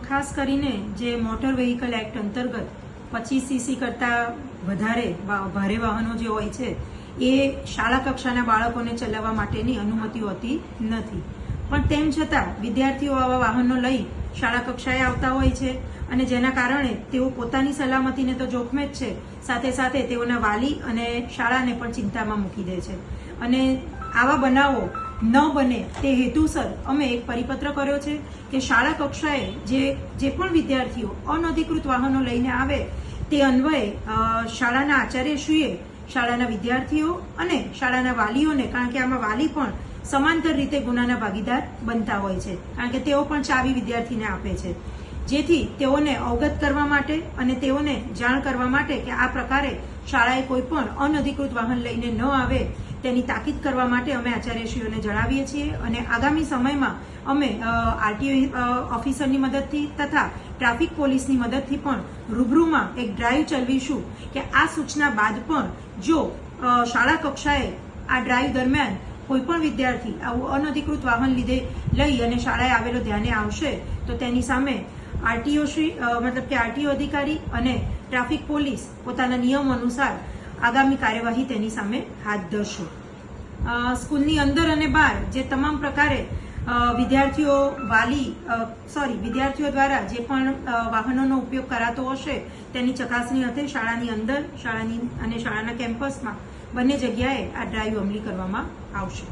ખાસ કરીને જે મોટર વેહિકલ એક્ટ અંતર્ગત 25 સીસી કરતા વધારે ભારે વાહનો જે હોય છે એ શાળા કક્ષાના બાળકોને ચલાવવા માટેની અનુમતિ હોતી નથી. પણ તેમ છતાં વિદ્યાર્થીઓ આવા વાહનો લઈ શાળા કક્ષાએ આવતા હોય છે અને જેના કારણે તેઓ પોતાની સલામતીને તો જોખમે જ છે, સાથે સાથે તેઓના વાલી અને શાળાને પણ ચિંતામાં મૂકી દે છે. અને આવા બનાવો ન બને તે હેતુસર અમે એક પરિપત્ર કર્યો છે કે શાળા કક્ષાએ જે પણ વિદ્યાર્થીઓ અનધિકૃત વાહનો લઈને આવે તે અન્વયે શાળાના આચાર્યશ્રીએ શાળાના વિદ્યાર્થીઓ અને શાળાના વાલીઓને, કારણ કે આમાં વાલી પણ સમાંતર રીતે ગુનાના ભાગીદાર બનતા હોય છે, કારણ કે તેઓ પણ ચાવી વિદ્યાર્થીને આપે છે, જેથી તેઓને અવગત કરવા માટે અને તેઓને જાણ કરવા માટે કે આ પ્રકારે શાળાએ કોઈ પણ અનધિકૃત વાહન લઈને ન આવે તેની તાકીદ કરવા માટે અમે આચાર્યશ્રીઓને જણાવીએ છીએ. અને આગામી સમયમાં અમે આરટીઓ ઓફિસરની મદદથી તથા ટ્રાફિક પોલીસની મદદથી પણ રૂબરૂમાં એક ડ્રાઈવ ચલાવીશું કે આ સૂચના બાદ પણ જો શાળા કક્ષાએ આ ડ્રાઈવ દરમિયાન કોઈ પણ વિદ્યાર્થી આવું અનધિકૃત વાહન લઈ અને શાળાએ આવેલો ધ્યાને આવશે તો તેની સામે આરટીઓ અધિકારી અને ટ્રાફિક પોલીસ પોતાના નિયમ અનુસાર આગામી કાર્યવાહી તેની સામે હાથ ધરશે. સ્કૂલની અંદર અને બહાર જે તમામ પ્રકારે વિદ્યાર્થીઓ દ્વારા જે પણ વાહનોનો ઉપયોગ કરાતો હશે તેની ચકાસણી અર્થે શાળાની અંદર, શાળાના કેમ્પસમાં બંને જગ્યાએ આ ડ્રાઈવ અમલી કરવામાં આવશે.